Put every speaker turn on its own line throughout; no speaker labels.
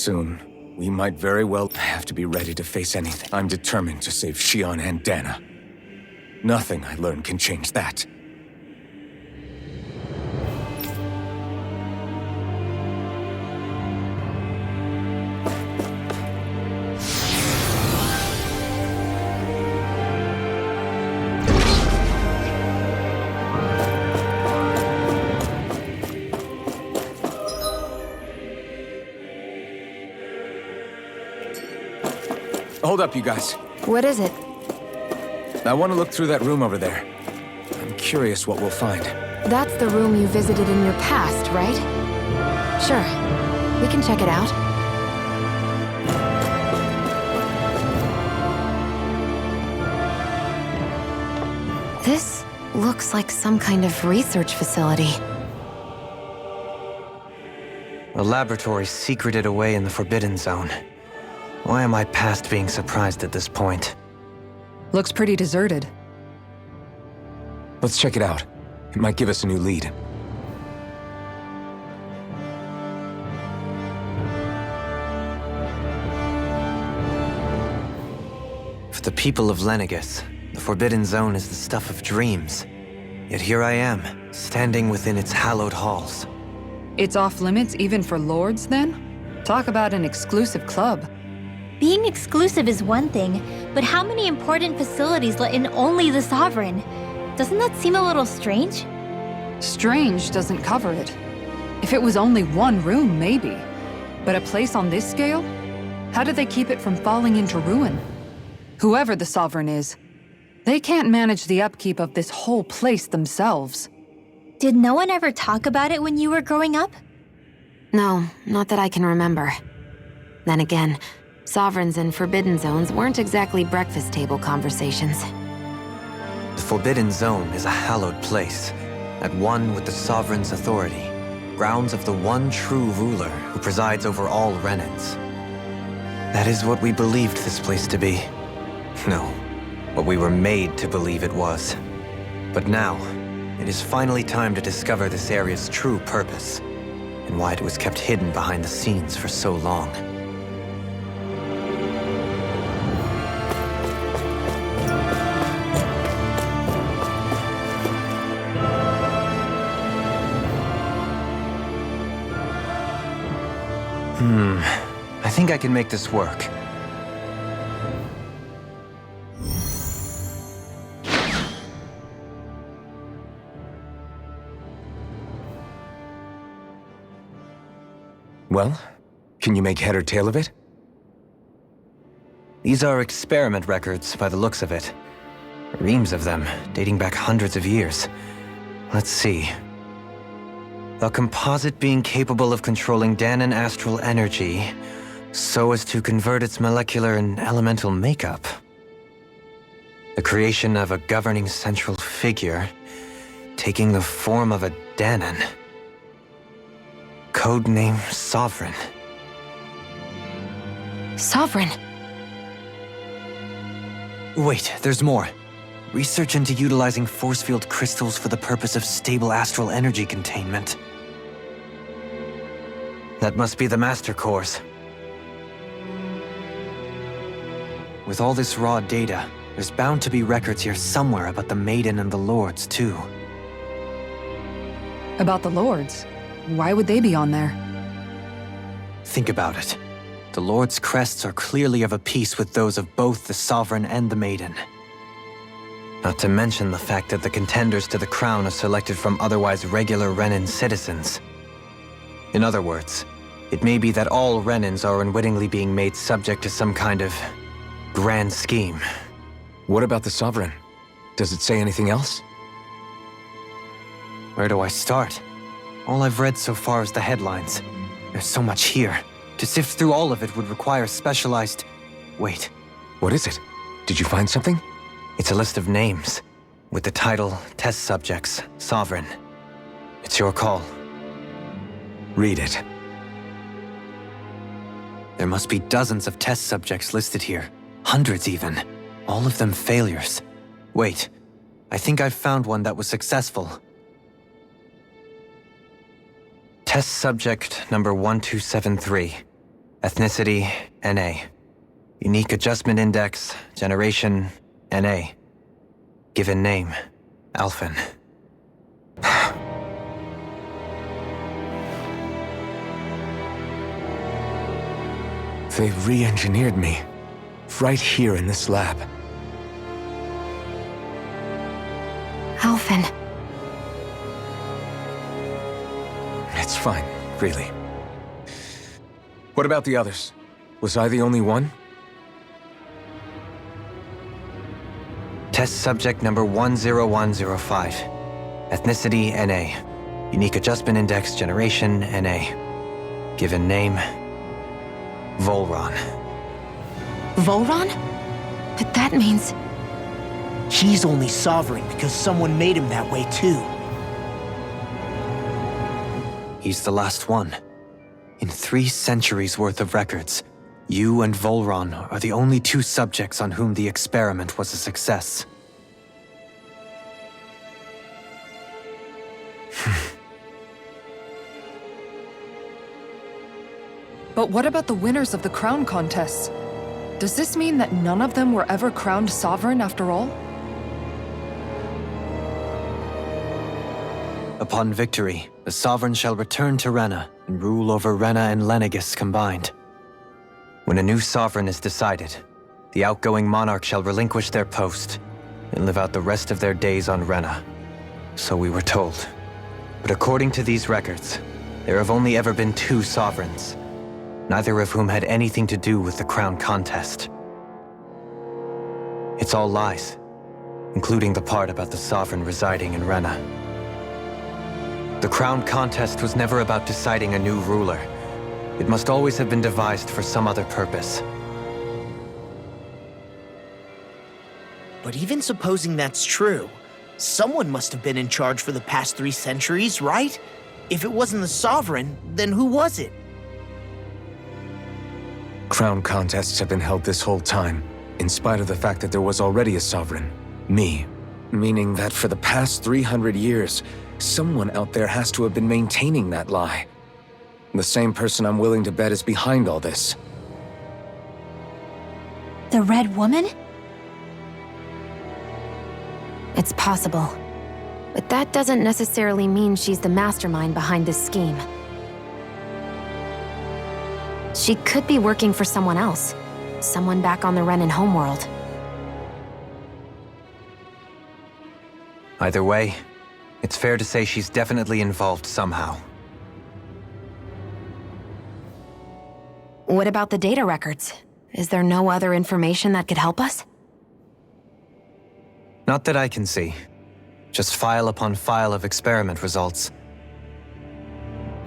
soon. We might very well have to be ready to face anything. I'm determined to save Shionne and Dana. Nothing I learn can change that. Hold up, you guys.
What is it?
I want to look through that room over there. I'm curious what we'll find.
That's the room you visited in your past, right? Sure. We can check it out. This looks like some kind of research facility.
A laboratory secreted away in the Forbidden Zone. Why am I past being surprised at this point?
Looks pretty deserted.
Let's check it out. It might give us a new lead.
For the people of Lenegis, the Forbidden Zone is the stuff of dreams. Yet here I am, standing within its hallowed halls.
It's off limits even for lords, then? Talk about an exclusive club.
Being exclusive is one thing, but how many important facilities let in only the Sovereign? Doesn't that seem a little strange?
Strange doesn't cover it. If it was only one room, maybe. But a place on this scale? How do they keep it from falling into ruin? Whoever the Sovereign is, they can't manage the upkeep of this whole place themselves.
Did no one ever talk about it when you were growing up?
No, not that I can remember. Then again, Sovereigns and Forbidden Zones weren't exactly breakfast table conversations.
The Forbidden Zone is a hallowed place, at one with the Sovereign's authority, grounds of the one true ruler who presides over all Remnants. That is what we believed this place to be. No, what we were made to believe it was. But now, it is finally time to discover this area's true purpose, and why it was kept hidden behind the scenes for so long. I think I can make this work.
Well, can you make head or tail of it?
These are experiment records, by the looks of it. Reams of them, dating back hundreds of years. Let's see. A composite being capable of controlling Danan astral energy, so as to convert its molecular and elemental makeup. The creation of a governing central figure, taking the form of a Danan. Codename Sovereign.
Sovereign?
Wait, there's more. Research into utilizing force field crystals for the purpose of stable astral energy containment. That must be the Master Cores. With all this raw data, there's bound to be records here somewhere about the Maiden and the Lords, too.
About the lords? Why would they be on there?
Think about it. The Lord's crests are clearly of a piece with those of both the Sovereign and the Maiden. Not to mention the fact that the contenders to the crown are selected from otherwise regular Renan citizens. In other words, it may be that all Renans are unwittingly being made subject to some kind of grand scheme.
What about the Sovereign? Does it say anything else?
Where do I start? All I've read so far is the headlines. There's so much here. To sift through all of it would require specialized... Wait.
What is it? Did you find something?
It's a list of names, with the title, Test Subjects, Sovereign. It's your call.
Read it.
There must be dozens of test subjects listed here. Hundreds even. All of them failures. Wait, I think I've found one that was successful. Test subject number 1273. Ethnicity, NA. Unique Adjustment Index, Generation, NA. Given name, Alphen.
They re-engineered me. Right here in this lab.
Alphen.
It's fine, really. What about the others? Was I the only one?
Test subject number 10105. Ethnicity, NA. Unique Adjustment Index, Generation, NA. Given name, Vholran.
Vholran? But that means...
He's only sovereign because someone made him that way too.
He's the last one. In 3 centuries worth of records, you and Vholran are the only 2 subjects on whom the experiment was a success.
But what about the winners of the crown contests? Does this mean that none of them were ever crowned sovereign after all?
Upon victory, the Sovereign shall return to Rena and rule over Rena and Lenegis combined. When a new Sovereign is decided, the outgoing monarch shall relinquish their post and live out the rest of their days on Rena. So we were told. But according to these records, there have only ever been 2 Sovereigns, neither of whom had anything to do with the crown contest. It's all lies, including the part about the Sovereign residing in Rena. The crown contest was never about deciding a new ruler. It must always have been devised for some other purpose.
But even supposing that's true, someone must have been in charge for the past 3 centuries, right? If it wasn't the Sovereign, then who was it?
Crown contests have been held this whole time, in spite of the fact that there was already a Sovereign. Me. Meaning that for the past 300 years, someone out there has to have been maintaining that lie. The same person I'm willing to bet is behind all this.
The Red Woman?
It's possible. But that doesn't necessarily mean she's the mastermind behind this scheme. She could be working for someone else. Someone back on the Renan homeworld.
Either way, it's fair to say she's definitely involved somehow.
What about the data records? Is there no other information that could help us?
Not that I can see. Just file upon file of experiment results.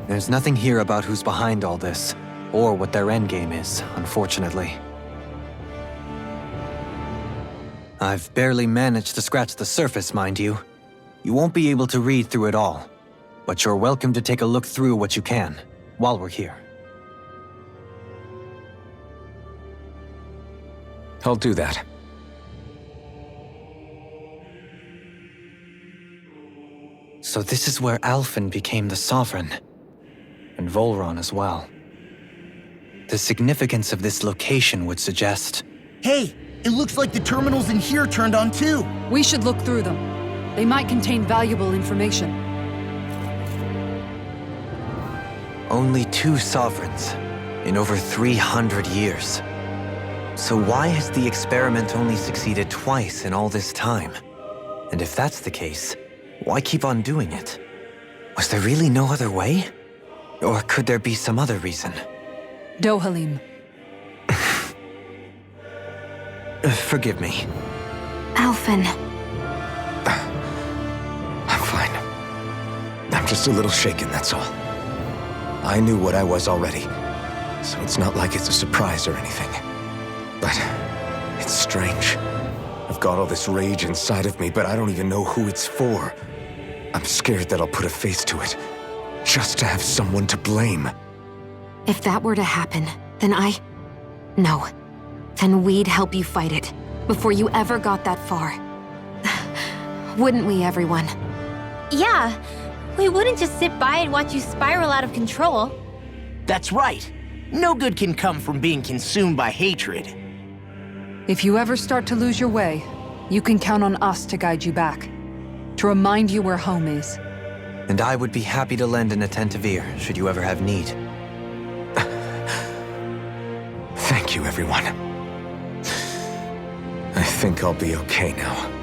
There's nothing here about who's behind all this, or what their endgame is, unfortunately. I've barely managed to scratch the surface, mind you. You won't be able to read through it all, but you're welcome to take a look through what you can, while we're here.
I'll do that.
So this is where Alphen became the Sovereign, and Vholran as well. The significance of this location would suggest...
Hey, it looks like the terminals in here turned on too.
We should look through them. They might contain valuable information.
Only 2 Sovereigns in over 300 years. So why has the experiment only succeeded twice in all this time? And if that's the case, why keep on doing it? Was there really no other way? Or could there be some other reason?
Dohalim.
Forgive me.
Alphen.
I'm fine. I'm just a little shaken, that's all. I knew what I was already, so it's not like it's a surprise or anything. But it's strange. I've got all this rage inside of me, but I don't even know who it's for. I'm scared that I'll put a face to it, just to have someone to blame.
If that were to happen, then No. Then we'd help you fight it, before you ever got that far. Wouldn't we, everyone?
Yeah, we wouldn't just sit by and watch you spiral out of control.
That's right. No good can come from being consumed by hatred.
If you ever start to lose your way, you can count on us to guide you back. To remind you where home is.
And I would be happy to lend an attentive ear, should you ever have need.
Thank you, everyone. I think I'll be okay now.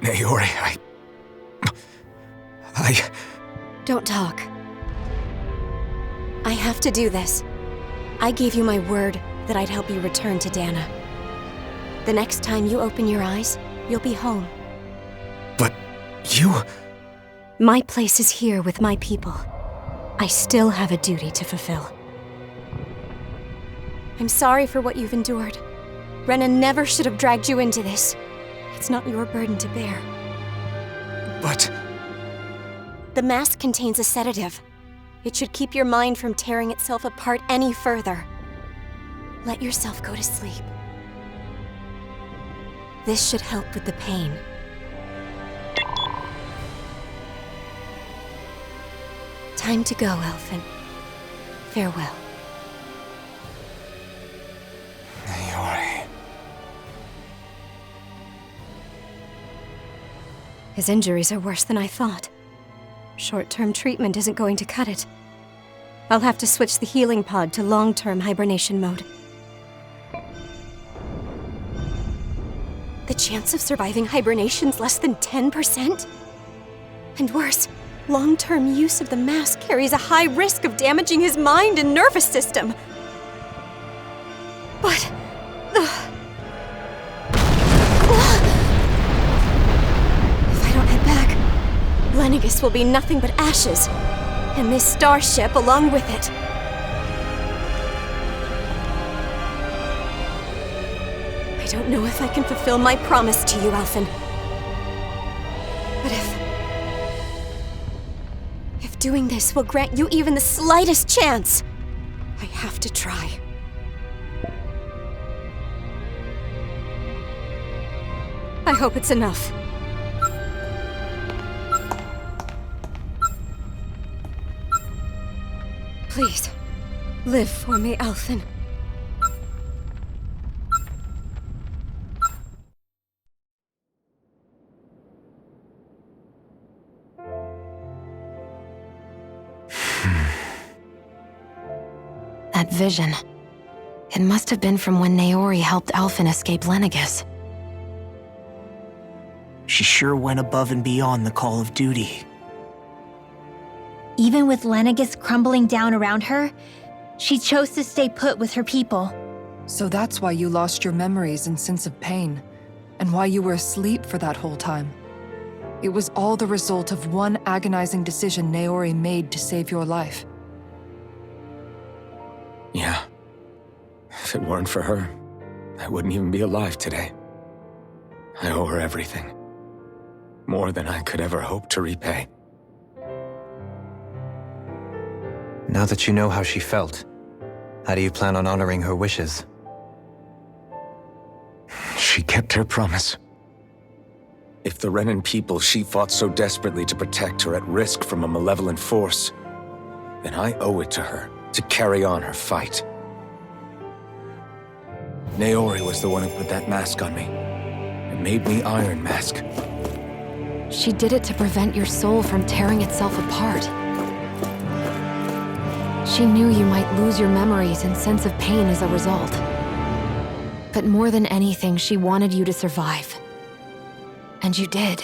Naori,
Don't talk. I have to do this. I gave you my word that I'd help you return to Dana. The next time you open your eyes, you'll be home.
But you...
My place is here with my people. I still have a duty to fulfill. I'm sorry for what you've endured. Renan never should have dragged you into this. It's not your burden to bear.
But...
The mask contains a sedative. It should keep your mind from tearing itself apart any further. Let yourself go to sleep. This should help with the pain. Time to go, Alphen. Farewell.
Naori...
His injuries are worse than I thought. Short-term treatment isn't going to cut it. I'll have to switch the healing pod to long-term hibernation mode. The chance of surviving hibernation's less than 10%? And worse, long-term use of the mask carries a high risk of damaging his mind and nervous system. But... If I don't head back, Lenegis will be nothing but ashes, and this starship along with it. I don't know if I can fulfill my promise to you, Alphen. But if doing this will grant you even the slightest chance, I have to try. I hope it's enough. Please, live for me, Alphen.
That vision. It must have been from when Naori helped Alphen escape Lenegis.
She sure went above and beyond the call of duty.
Even with Lenegis crumbling down around her, she chose to stay put with her people.
So that's why you lost your memories and sense of pain, and why you were asleep for that whole time. It was all the result of one agonizing decision Naori made to save your life.
Yeah. If it weren't for her, I wouldn't even be alive today. I owe her everything. More than I could ever hope to repay.
Now that you know how she felt, how do you plan on honoring her wishes?
She kept her promise. If the Renan people she fought so desperately to protect are at risk from a malevolent force, then I owe it to her to carry on her fight. Naori was the one who put that mask on me, and made me Iron Mask.
She did it to prevent your soul from tearing itself apart. She knew you might lose your memories and sense of pain as a result. But more than anything, she wanted you to survive. And you did.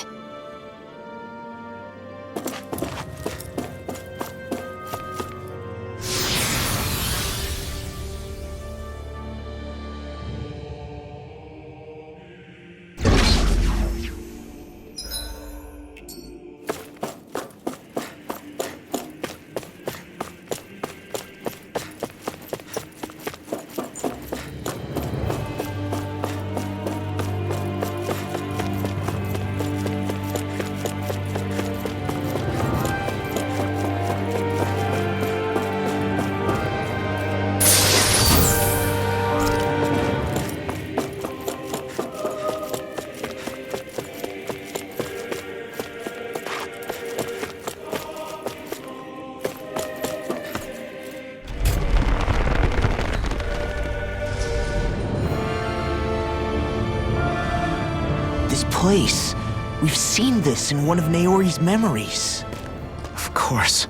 Place. We've seen this in one of Naori's memories.
Of course.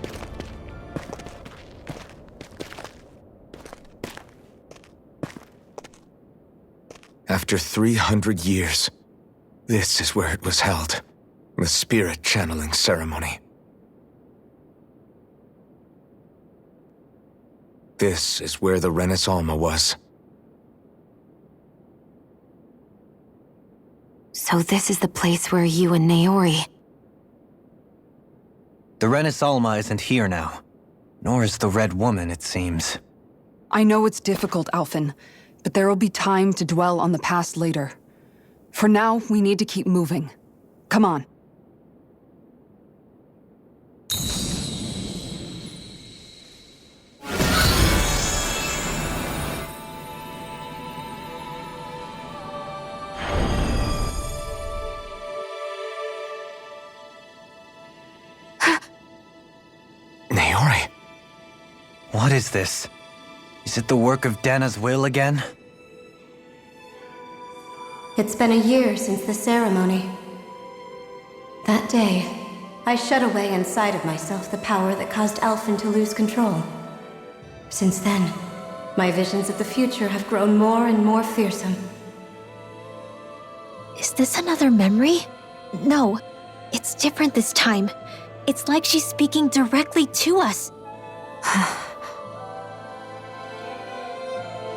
After 300 years, this is where it was held. The spirit channeling ceremony. This is where the Renis Alma was.
So this is the place where you and Naori...
The Renis Alma isn't here now. Nor is the Red Woman, it seems.
I know it's difficult, Alphen, but there will be time to dwell on the past later. For now, we need to keep moving. Come on.
Naori.
What is this? Is it the work of Dana's will again?
It's been a year since the ceremony. That day, I shut away inside of myself the power that caused Alphen to lose control. Since then, my visions of the future have grown more and more fearsome.
Is this another memory? No, it's different this time. It's like she's speaking directly to us.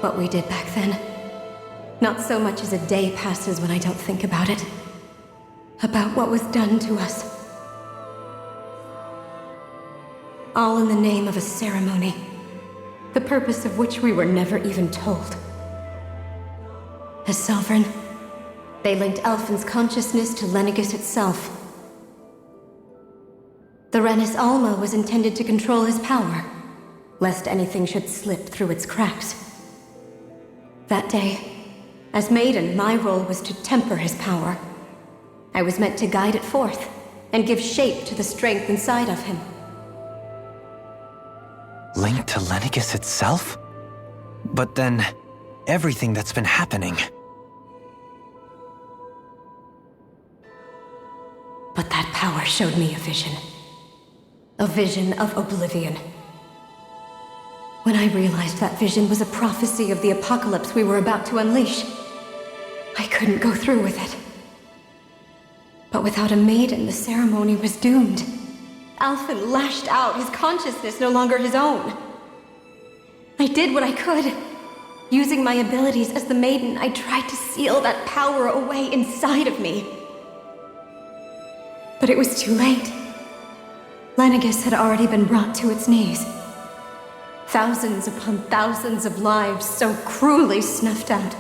What we did back then. Not so much as a day passes when I don't think about it. About what was done to us. All in the name of a ceremony. The purpose of which we were never even told. As Sovereign, they linked Alphen's consciousness to Lenegis itself. The Renis Alma was intended to control his power, lest anything should slip through its cracks. That day, as Maiden, my role was to temper his power. I was meant to guide it forth, and give shape to the strength inside of him.
Linked to Lenegis itself? But then, everything that's been happening...
But that power showed me a vision. A vision of oblivion. When I realized that vision was a prophecy of the apocalypse we were about to unleash, I couldn't go through with it. But without a maiden, the ceremony was doomed. Alphen lashed out, his consciousness no longer his own. I did what I could. Using my abilities as the maiden, I tried to seal that power away inside of me. But it was too late. Lenegis had already been brought to its knees. Thousands upon thousands of lives so cruelly snuffed out.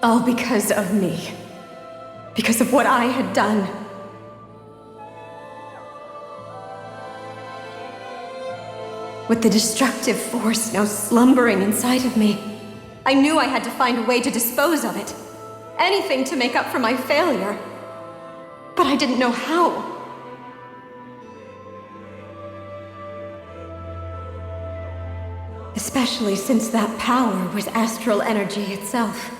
All because of me. Because of what I had done. With the destructive force now slumbering inside of me, I knew I had to find a way to dispose of it. Anything to make up for my failure. But I didn't know how. Especially since that power was astral energy itself.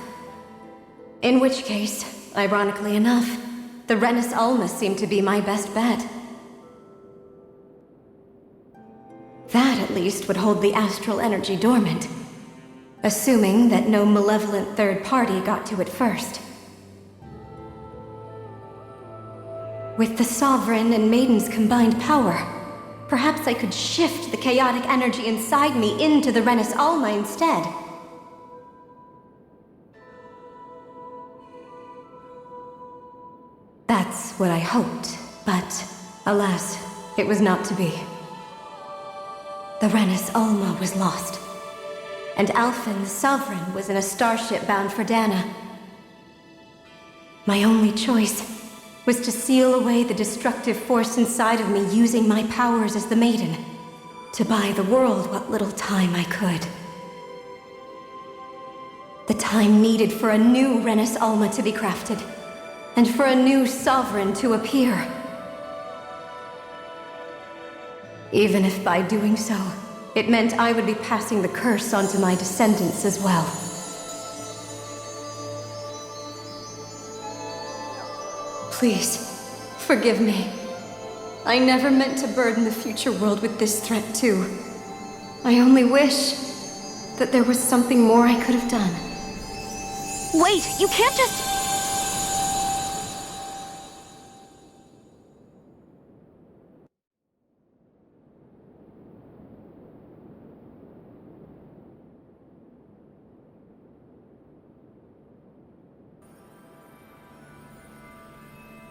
In which case, ironically enough, the Renis Alma seemed to be my best bet. That, at least, would hold the astral energy dormant. Assuming that no malevolent third party got to it first. With the Sovereign and Maiden's combined power, perhaps I could shift the chaotic energy inside me into the Renis Alma instead. That's what I hoped, but alas, it was not to be. The Renis Alma was lost, and Alphen, the Sovereign, was in a starship bound for Dana. My only choice was to seal away the destructive force inside of me using my powers as the Maiden, to buy the world what little time I could. The time needed for a new Renis Alma to be crafted, and for a new Sovereign to appear. Even if by doing so, it meant I would be passing the curse onto my descendants as well. Please, forgive me. I never meant to burden the future world with this threat too. I only wish that there was something more I could have done.
Wait, you can't just...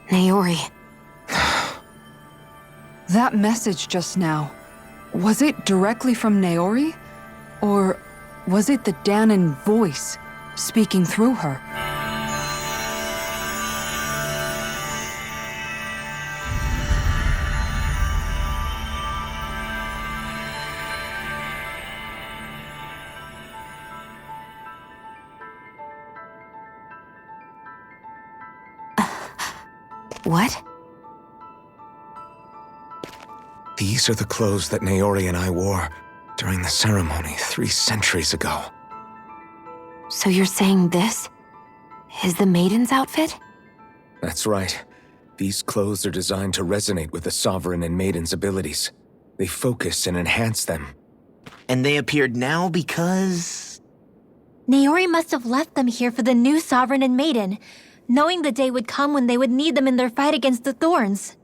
Naori.
That message just now, was it directly from Naori? Or was it the Danon voice speaking through her?
What?
These are the clothes that Naori and I wore during the ceremony 3 centuries ago.
So you're saying this is the Maiden's outfit?
That's right. These clothes are designed to resonate with the Sovereign and Maiden's abilities. They focus and enhance them.
And they appeared now because...
Naori must have left them here for the new Sovereign and Maiden, knowing the day would come when they would need them in their fight against the Thorns.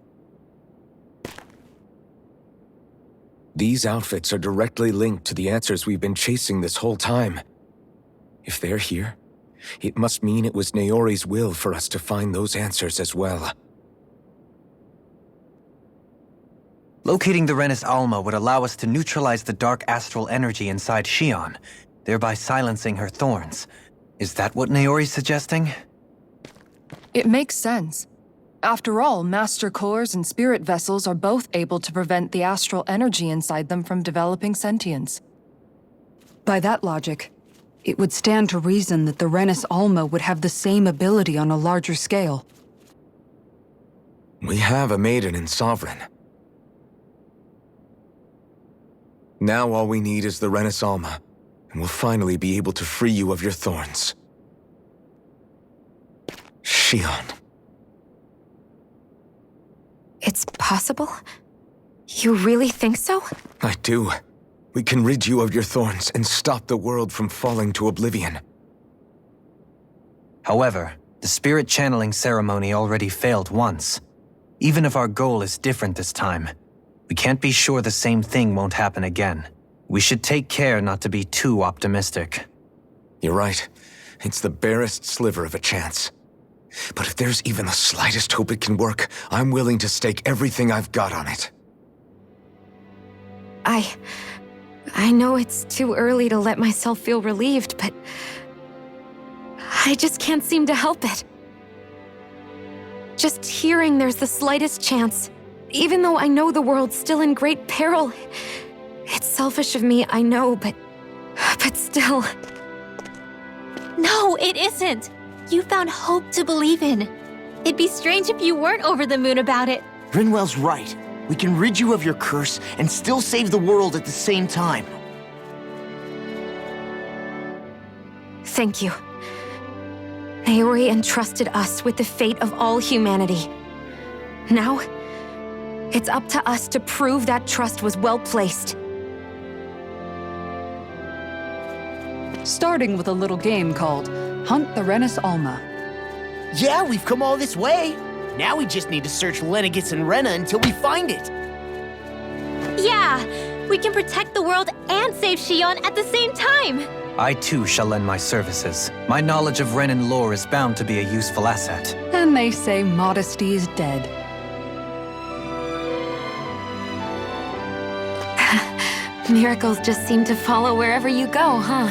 These outfits are directly linked to the answers we've been chasing this whole time. If they're here, it must mean it was Naori's will for us to find those answers as well.
Locating the Renis Alma would allow us to neutralize the dark astral energy inside Shionne, thereby silencing her thorns. Is that what Naori's suggesting?
It makes sense. After all, Master Cores and Spirit Vessels are both able to prevent the astral energy inside them from developing sentience. By that logic, it would stand to reason that the Renis Alma would have the same ability on a larger scale.
We have a Maiden and Sovereign. Now all we need is the Renis Alma, and we'll finally be able to free you of your thorns. Shionne.
It's possible? You really think so?
I do. We can rid you of your thorns and stop the world from falling to oblivion.
However, the spirit channeling ceremony already failed once. Even if our goal is different this time, we can't be sure the same thing won't happen again. We should take care not to be too optimistic.
You're right. It's the barest sliver of a chance. But if there's even the slightest hope it can work, I'm willing to stake everything I've got on it.
I know it's too early to let myself feel relieved, but I just can't seem to help it. Just hearing there's the slightest chance, even though I know the world's still in great peril. It's selfish of me, I know, but still.
No, it isn't! You found hope to believe in. It'd be strange if you weren't over the moon about it.
Rinwell's right. We can rid you of your curse and still save the world at the same time.
Thank you. Naori entrusted us with the fate of all humanity. Now, it's up to us to prove that trust was well placed.
Starting with a little game called Hunt the Renis Alma.
Yeah, we've come all this way. Now we just need to search Lenegis and Rena until we find it.
Yeah! We can protect the world and save Shionne at the same time!
I too shall lend my services. My knowledge of Renan lore is bound to be a useful asset.
And they say modesty is dead.
Miracles just seem to follow wherever you go, huh?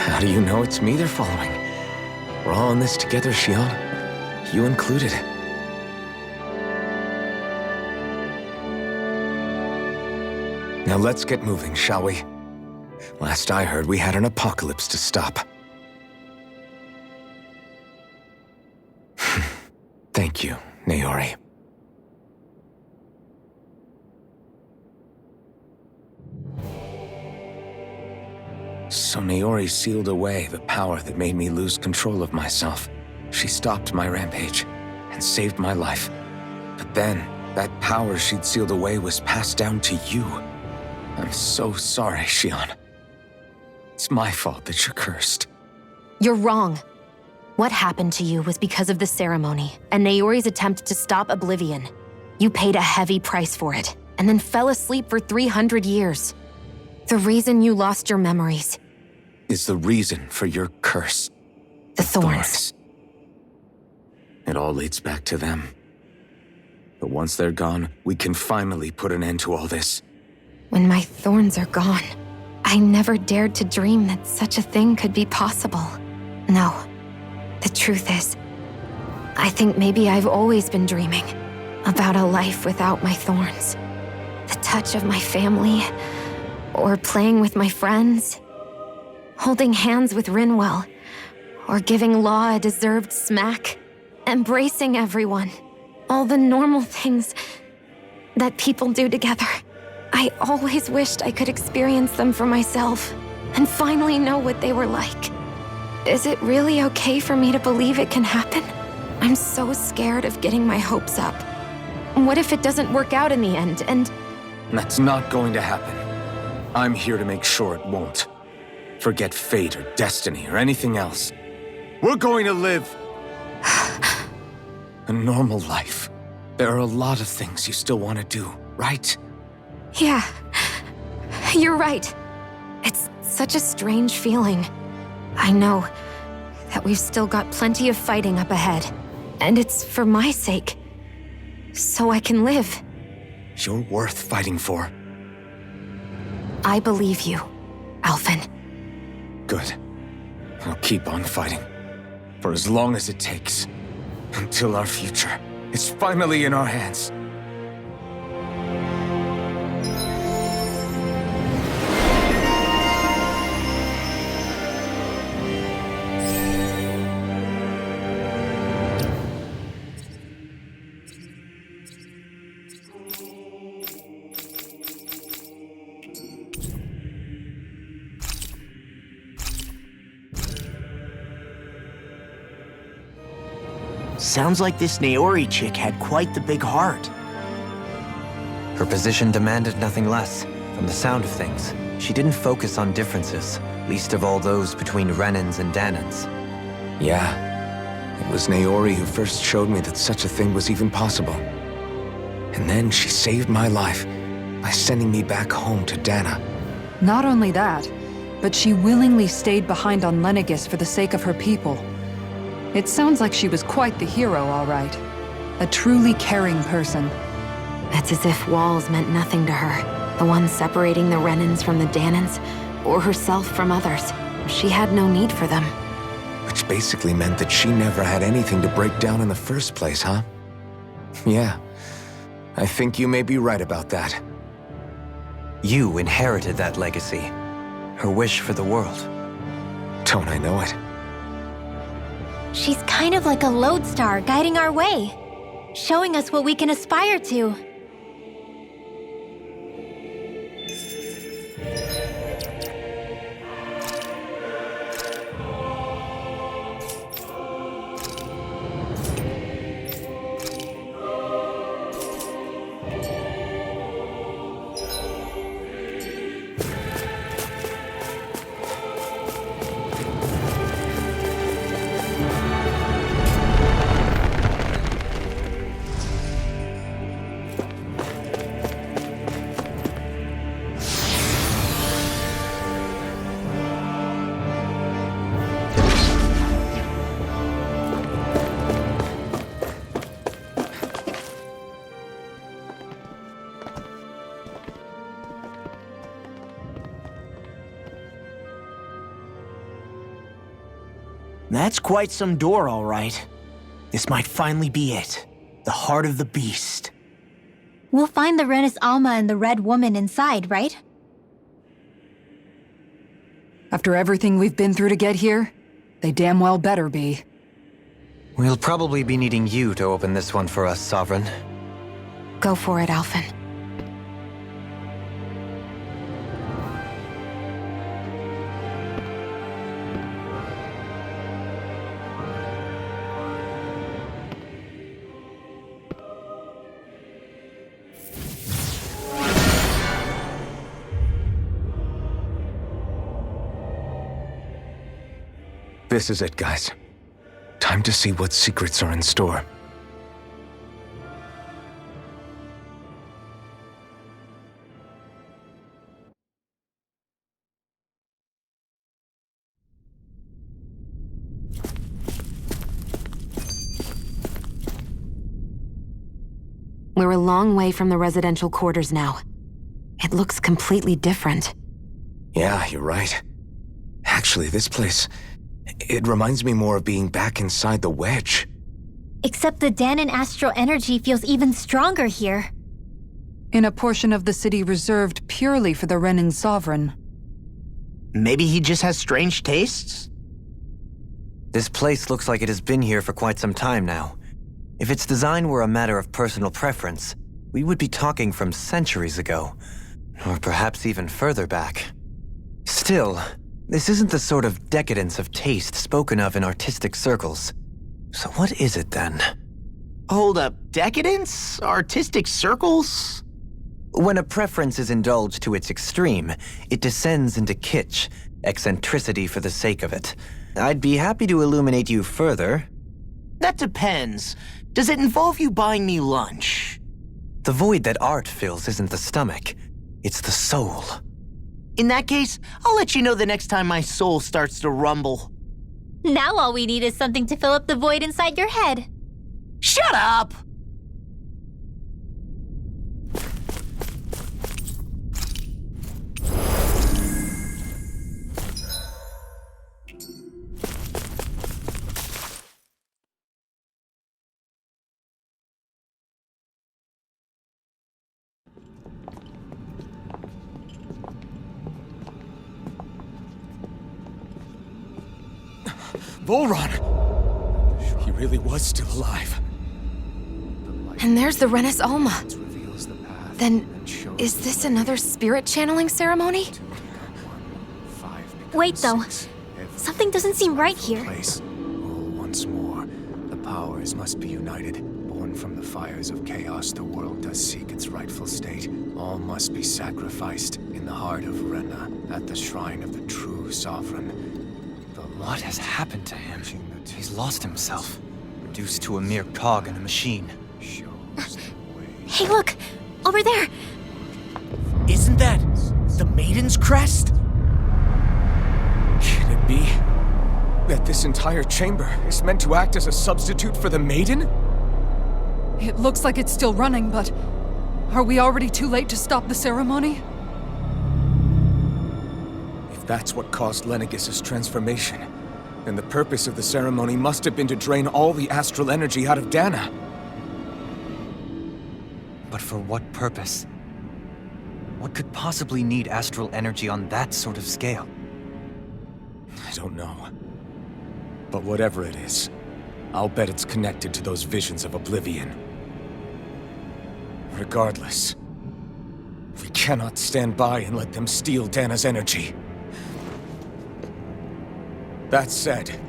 How do you know it's me they're following? We're all in this together, Shionne. You included. Now let's get moving, shall we? Last I heard, we had an apocalypse to stop. Thank you, Naori. So Naori sealed away the power that made me lose control of myself. She stopped my rampage and saved my life. But then, that power she'd sealed away was passed down to you. I'm so sorry, Shionne. It's my fault that you're cursed.
You're wrong. What happened to you was because of the ceremony and Naori's attempt to stop Oblivion. You paid a heavy price for it, and then fell asleep for 300 years. The reason you lost your memories
Is the reason for your curse.
The thorns.
It all leads back to them. But once they're gone, we can finally put an end to all this.
When my thorns are gone, I never dared to dream that such a thing could be possible. No, the truth is, I think maybe I've always been dreaming about a life without my thorns. The touch of my family, or playing with my friends, holding hands with Rinwell, or giving Law a deserved smack, embracing everyone. All the normal things that people do together. I always wished I could experience them for myself and finally know what they were like. Is it really okay for me to believe it can happen? I'm so scared of getting my hopes up. What if it doesn't work out in the end, and...
That's not going to happen. I'm here to make sure it won't. Forget fate or destiny or anything else. We're going to live a normal life. There are a lot of things you still want to do, right?
Yeah, you're right. It's such a strange feeling. I know that we've still got plenty of fighting up ahead, and it's for my sake, so I can live.
You're worth fighting for.
I believe you, Alphen.
Good. I'll keep on fighting. For as long as it takes. Until our future is finally in our hands.
Sounds like this Naori chick had quite the big heart.
Her position demanded nothing less. From the sound of things, she didn't focus on differences, least of all those between Renans and Danans.
Yeah. It was Naori who first showed me that such a thing was even possible. And then she saved my life by sending me back home to Dana.
Not only that, but she willingly stayed behind on Lenegis for the sake of her people. It sounds like she was quite the hero, all right. A truly caring person.
It's as if walls meant nothing to her. The ones separating the Renans from the Danans, or herself from others. She had no need for them.
Which basically meant that she never had anything to break down in the first place, huh? Yeah. I think you may be right about that.
You inherited that legacy. Her wish for the world.
Don't I know it?
She's kind of like a lodestar guiding our way, showing us what we can aspire to.
That's quite some door, all right. This might finally be it. The heart of the beast.
We'll find the Renis Alma and the Red Woman inside, right?
After everything we've been through to get here, they damn well better be.
We'll probably be needing you to open this one for us, Sovereign.
Go for it, Alphen.
This is it, guys. Time to see what secrets are in store.
We're a long way from the residential quarters now. It looks completely different.
Yeah, you're right. Actually, this place... it reminds me more of being back inside the Wedge.
Except the Danon astral energy feels even stronger here.
In a portion of the city reserved purely for the Renin Sovereign.
Maybe he just has strange tastes?
This place looks like it has been here for quite some time now. If its design were a matter of personal preference, we would be talking from centuries ago. Or perhaps even further back. Still, this isn't the sort of decadence of taste spoken of in artistic circles. So what is it then?
Hold up, decadence? Artistic circles?
When a preference is indulged to its extreme, it descends into kitsch, eccentricity for the sake of it. I'd be happy to illuminate you further.
That depends. Does it involve you buying me lunch?
The void that art fills isn't the stomach, it's the soul.
In that case, I'll let you know the next time my soul starts to rumble.
Now all we need is something to fill up the void inside your head.
Shut up!
Vholran! He really was still alive.
And there's the Renis Alma. Then, is this another spirit channeling ceremony?
Wait, though. Something doesn't seem right here.
Once more, the powers must be united. Born from the fires of chaos, the world does seek its rightful state. All must be sacrificed in the heart of Rena, at the shrine of the true sovereign.
What has happened to him? He's lost himself, reduced to a mere cog in a machine.
Hey, look! Over there!
Isn't that the Maiden's crest?
Can it be that this entire chamber is meant to act as a substitute for the Maiden?
It looks like it's still running, but... are we already too late to stop the ceremony?
If that's what caused Lenegis' transformation, then the purpose of the ceremony must have been to drain all the astral energy out of Dana.
But for what purpose? What could possibly need astral energy on that sort of scale?
I don't know. But whatever it is, I'll bet it's connected to those visions of oblivion. Regardless, we cannot stand by and let them steal Dana's energy. That said,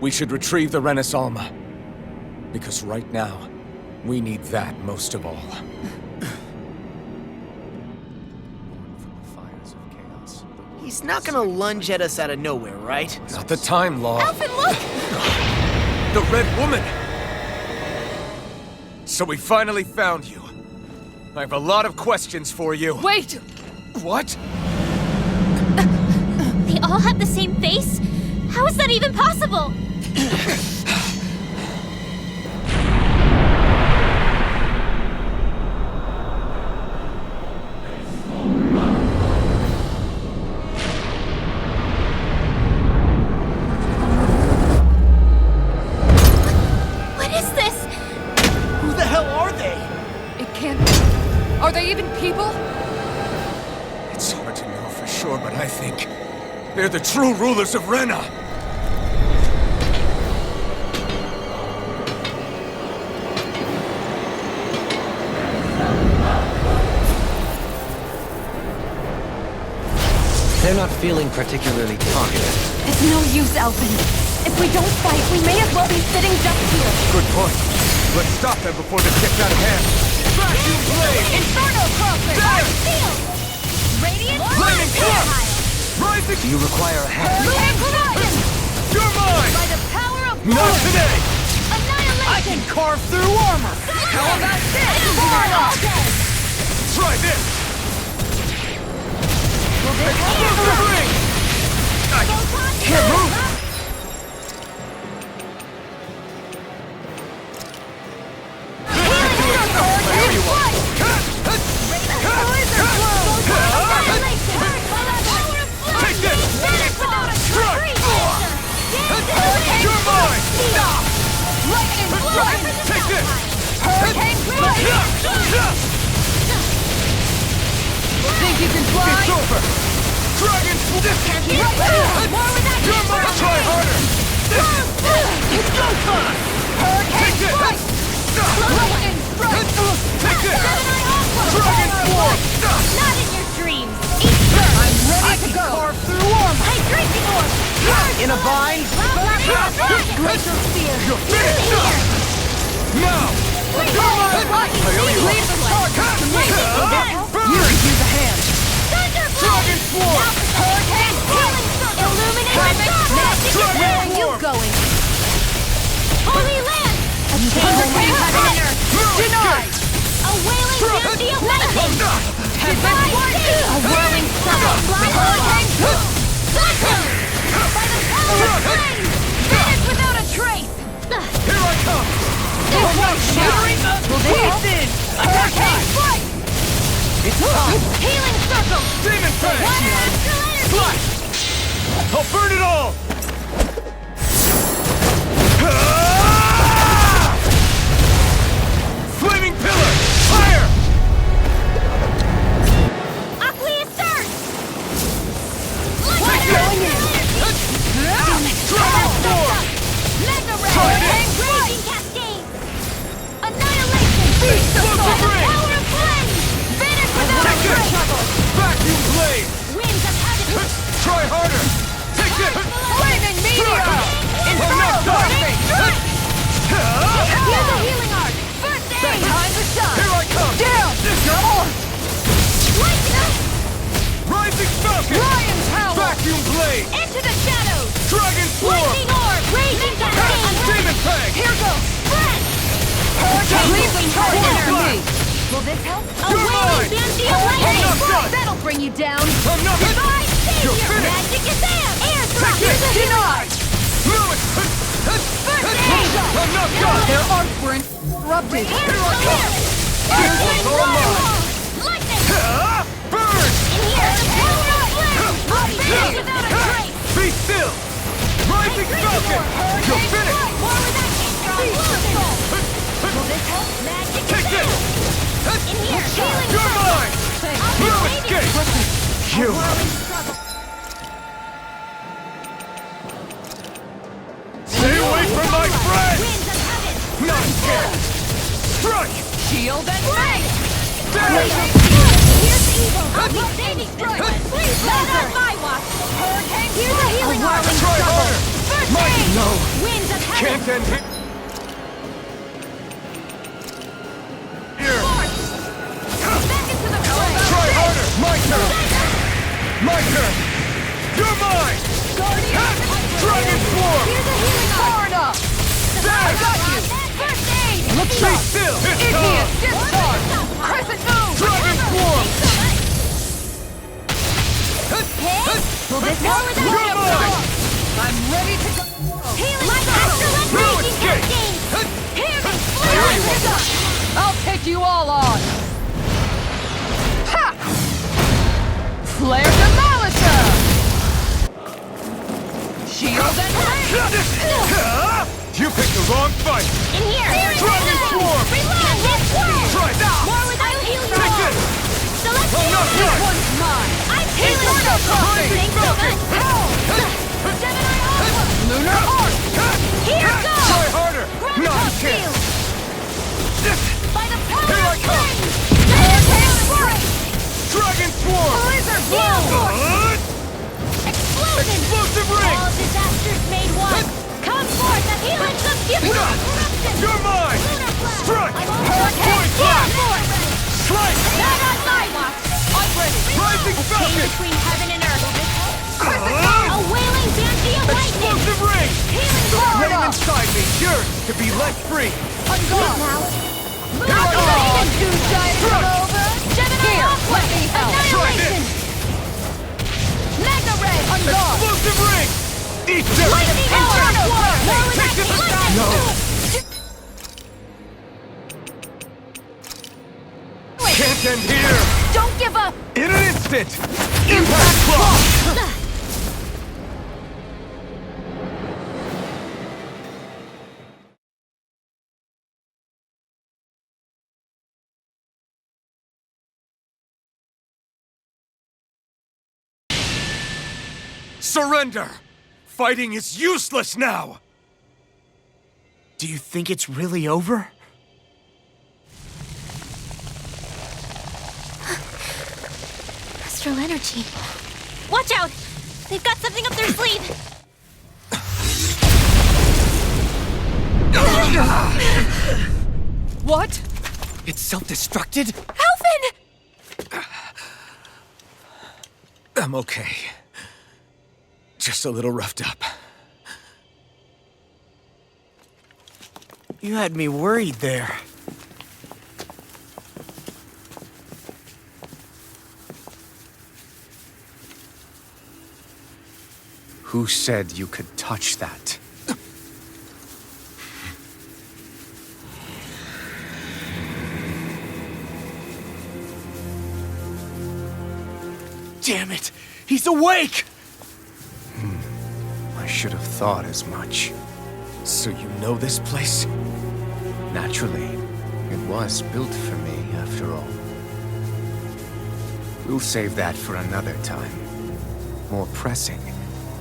we should retrieve the Renis Alma. Because right now, we need that most of all.
He's not gonna lunge at us out of nowhere, right?
Not the time, Law.
Alphen, look!
The Red Woman! So we finally found you. I have a lot of questions for you.
Wait!
What?
They all have the same face? How is that even possible? What is this?
Who the hell are they?
It can't... are they even people?
It's hard to know for sure, but I think they're the true rulers of Rena.
They're not feeling particularly talkative.
It's no use, Alphen. If we don't fight, we may as well be sitting ducks here.
Good point. Let's stop them before this gets out of hand. Vacuum blade!
Inferno crossing!
There!
Field! Radiant
Lightning
Fire!
Rising!
Do you require a hand?
You're mine!
By the power of
Not
war!
today!
Annihilation!
I can carve through armor!
How about this? Inferno!
Try this! Explosive ring! I can't move! There you are!
Lightning strike!
Take this!
Hurricane strike! Think you can fly?
It's over! Dragon
Can't keep up! More with that
You're mine! Try harder!
It's go time! Hurricane
Take
strike! Lightning strike!
Take this!
Dragon
Swarm!
Not in your dreams! Eat first!
I'm ready to go!
Carve through armor!
Hydration orb!
In a bind?
Glacial spear!
You're finished! Now!
Leave the target to me! You use a hand!
Dragon Swarm!
Hurricane strike!
Illuminate!
Where are you going?
Holy land! A chamber can heaven and earth!
Denied!
A wailing fancy of lightning!
Heaven
A whirling sun!
Hurricane
Thunder! By the power of flame! Vanish without a trace!
Here I come!
shattering will this in! Hurricane strike!
It's time!
Healing circle!
Demon Fang!
Water astral energy!
Slash! I'll burn it all! Flaming pillar! Fire!
Aqueous surge!
Take this! Dragon Swarm!
Mega ray!
Try this!
Raging cascade! Annihilation!
Explosive
The
ring!
power of flame! Vanish without a
Take this!
trace!
Vacuum blade!
Winds of heaven!
Try harder! Take this!
Flaming meteor!
Inferno
Lightning strike!
Here's a healing arc! First aid!
Time to shine!
Here I come!
Down! Down!
Lightning!
Rising Falcon!
Lion Tower!
Vacuum blade!
Into the shadows!
Dragon Swarm!
Lightning orb! Raging cascade!
Demon Fang!
Here goes!
Spread!
Leave the target to me!
Will this help? A
You're
wailing
mine!
fancy of
I'm
lightning!
not done!
That'll bring you down!
I'm not...
Divine
You're
savior!
finished!
Magic Kazam! Air
Take
thrust!
this!
Denied!
Move it! I'm not done!
Their arcs were interrupted!
Here I come!
It's all mine!
Lightning!
Burn!
In here! The power of flame! I'll finish without a trace!
Be still! Rising Falcon! You're finished!
More with that strong Will this help? Magic
Take this!
In here! Healing
You're
circle!
mine!
I'll be
No
saving
escape! You!
Whirling struggle!
Stay away from my friend!
Winds of heaven!
Nonsense! Strike!
Shield and
Ray!
Damage!
Here's evil! I'll be saving strike! Please let out my watch!
Hurricane!
Here's a healing arm!
Try harder!
First
Might
aid!
no!
Winds of heaven!
Can't end it! Here!
Back into the fray!
Try harder! My turn! My turn! You're mine! Dragon Swarm!
Here's a healing arm!
Far enough!
I
got you!
First aid!
Look
Be
sharp!
still! It's
Igneous
time!
discharge! Crescent move!
Dragon Swarm!
Will this help?
You're mine!
I'm ready to go!
Healing excellent
No
raging
escape!
cascade! Hear me!
I'll take you all on! Ha! Flare Demolisher! Shield and ring!
You picked the wrong fight!
In here!
Dragon Swarm!
Reload!
Try that!
More with that healing
Take
arm!
this!
Celestial!
I'm not
This
done!
one's mine!
I'm healing
Inferno
circle!
Crossing!
Thanks so much! Gemini Alpha!
Lunar Arc!
Here goes!
Try harder!
Graviton
Nonsense!
shield! By the power
Here I
of
come!
flame!
Hurricane strike!
Dragon Swarm!
Blizzard
Gale
blow!
force! Explosion!
Explosive ring!
All disasters made one! Come forth the healing substitute! Eruption!
You're mine!
Lunar blast!
Strike!
I'm
Point
Gale
blank!
force!
Slice!
Not on my watch! I'm ready!
Rising
Chain
Falcon!
between heaven and earth! A wailing fancy of lightning!
Explosive ring!
Healing
The
sword!
flame inside me yearns to be let free!
I'm gone!
Now,
Not all two-sided
Strike!
over!
Gemini
Here,
Alpha!
let me help!
Try
Annihilation!
this!
Mega Ray! I'm gone!
Explosive ring! Eat this!
Lightning
Inferno
orb!
Crossing!
More with
Take
that
this!
lightning!
No! Can't end here!
Don't give up!
In an instant! Impact Cross!
Surrender! Fighting is useless now!
Do you think it's really over?
Astral energy. Watch out! They've got something up their sleeve!
What?
It's self-destructed?
Alphen!
I'm okay. Just a little roughed up.
You had me worried there.
Who said you could touch that?
Damn it! He's awake!
I should have thought as much.
So you know this place?
Naturally, it was built for me, after all. We'll save that for another time. More pressing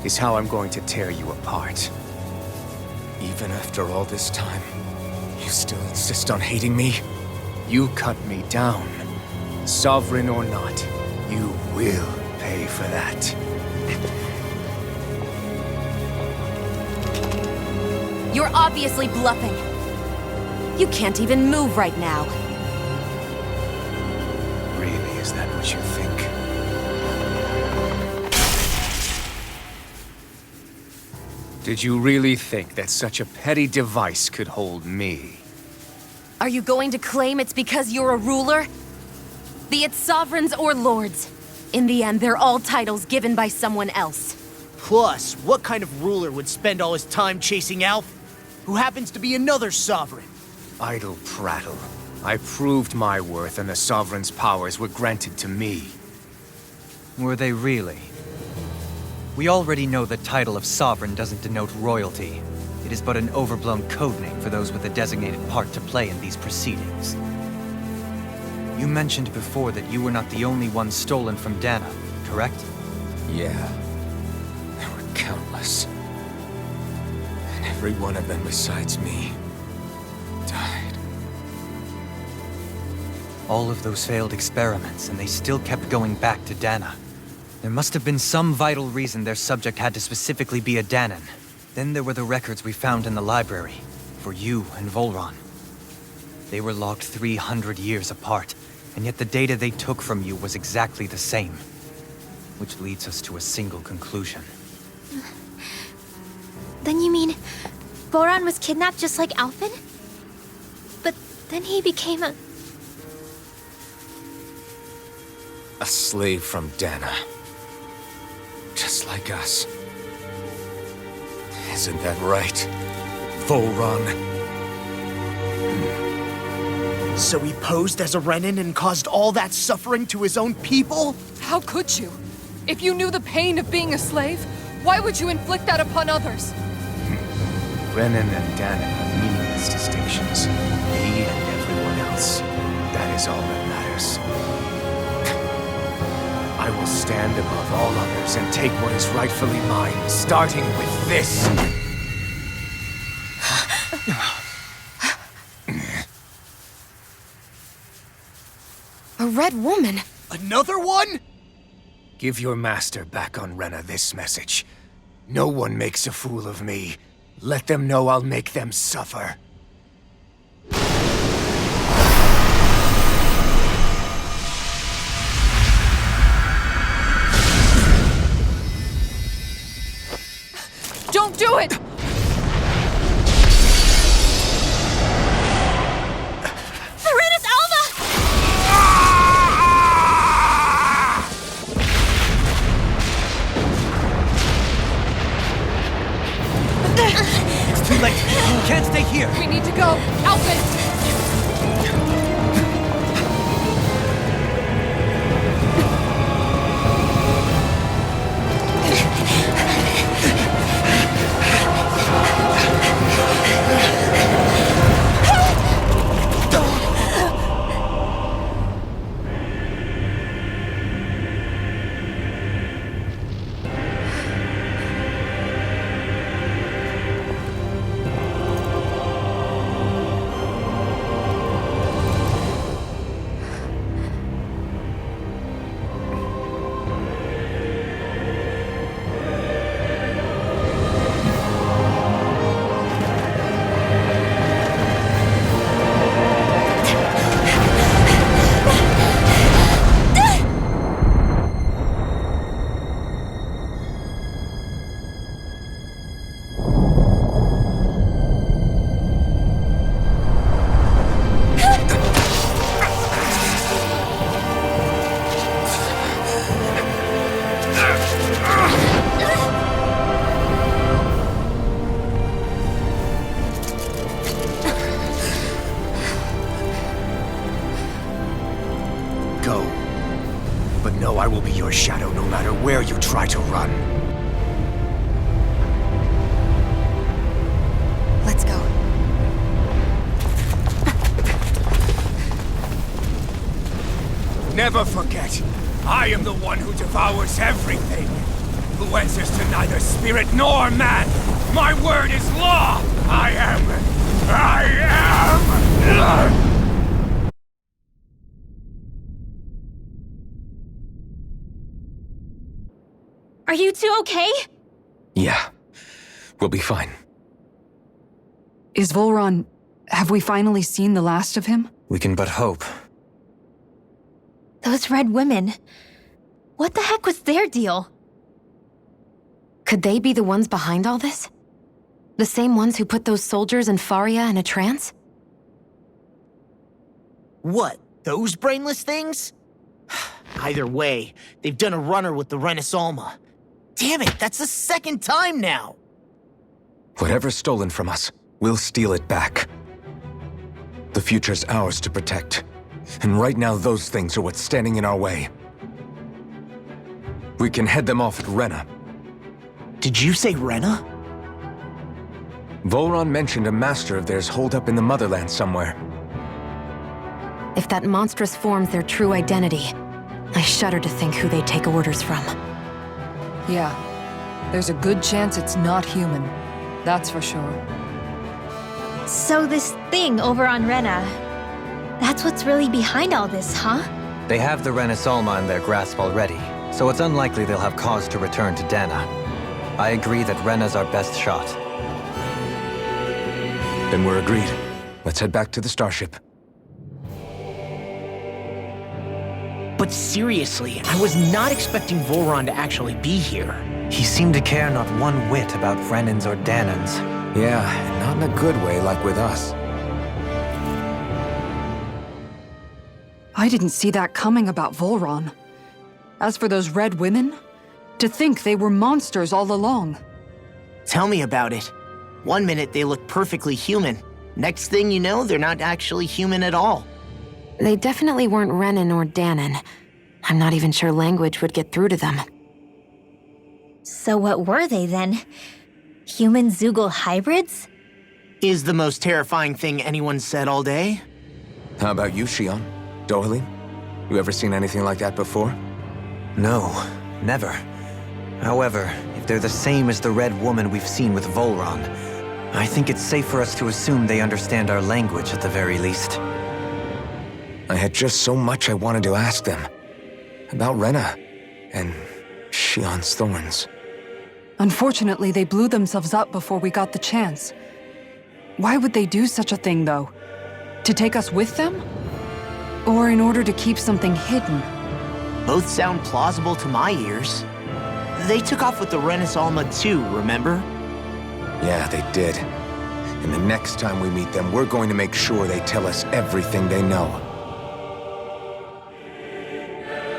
is how I'm going to tear you apart.
Even after all this time, you still insist on hating me?
You cut me down. Sovereign or not, you will pay for that.
You're obviously bluffing. You can't even move right now.
Really, is that what you think? Did you really think that such a petty device could hold me?
Are you going to claim it's because you're a ruler? Be it sovereigns or lords. In the end, they're all titles given by someone else.
Plus, what kind of ruler would spend all his time chasing Alph, who happens to be another sovereign?
Idle prattle. I proved my worth and the Sovereign's powers were granted to me.
Were they really? We already know the title of Sovereign doesn't denote royalty. It is but an overblown codename for those with a designated part to play in these proceedings. You mentioned before that you were not the only one stolen from Dana, correct?
Yeah. There were countless. And every one of them besides me died.
All of those failed experiments, and they still kept going back to Dana. There must have been some vital reason their subject had to specifically be a Danan. Then there were the records we found in the library, for you and Vholran. They were logged 300 years apart, and yet the data they took from you was exactly the same. Which leads us to a single conclusion.
Then you mean Vholran was kidnapped just like Alphen? But then he became a
slave from Dana. Just like us. Isn't that right, Vholran?
So he posed as a Renan and caused all that suffering to his own people?
How could you? If you knew the pain of being a slave, why would you inflict that upon others?
Renan and Dana are meaningless distinctions. Me and everyone else. That is all that matters. I will stand above all others and take what is rightfully mine, starting with this.
A red woman?
Another one?
Give your master back on Renna this message. No one makes a fool of me. Let them know I'll make them suffer.
Don't do it!
Serenus Alva!
It's too late! You can't stay here!
We need to go! Alphen!
never forget. I am the one who devours everything. Who answers to neither spirit nor man. My word is law. I am.
Are you two okay?
Yeah. We'll be fine.
Is Vholran... have we finally seen the last of him?
We can but hope.
Those red women. What the heck was their deal?
Could they be the ones behind all this? The same ones who put those soldiers in Faria in a trance?
What, those brainless things? Either way, they've done a runner with the Renaissance. Damn it, that's the second time now!
Whatever's stolen from us, we'll steal it back. The future's ours to protect. And right now, those things are what's standing in our way. We can head them off at Rena.
Did you say Rena?
Vholran mentioned a master of theirs holed up in the motherland somewhere.
If that monstrous form's their true identity, I shudder to think who they take orders from.
Yeah. There's a good chance it's not human. That's for sure.
So this thing over on Rena, that's what's really behind all this, huh?
They have the Renaissance in their grasp already, so it's unlikely they'll have cause to return to Dana. I agree that Rena's our best shot.
Then we're agreed. Let's head back to the starship.
But seriously, I was not expecting Vholran to actually be here.
He seemed to care not one whit about Renans or Danans.
Yeah, not in a good way like with us.
I didn't see that coming about Vholran. As for those red women, to think they were monsters all along.
Tell me about it. One minute they look perfectly human. Next thing you know, they're not actually human at all.
They definitely weren't Renan or Danan. I'm not even sure language would get through to them.
So what were they then? Human Zoogle hybrids?
Is the most terrifying thing anyone said all day?
How about you, Shionne? Dohalim? You ever seen anything like that before?
No, never. However, if they're the same as the Red Woman we've seen with Vholran, I think it's safe for us to assume they understand our language at the very least.
I had just so much I wanted to ask them. About Rena, and Shionne's thorns.
Unfortunately, they blew themselves up before we got the chance. Why would they do such a thing, though? To take us with them? Or in order to keep something hidden?
Both sound plausible to my ears. They took off with the Renaissance too, remember?
Yeah, they did. And the next time we meet them, we're going to make sure they tell us everything they know.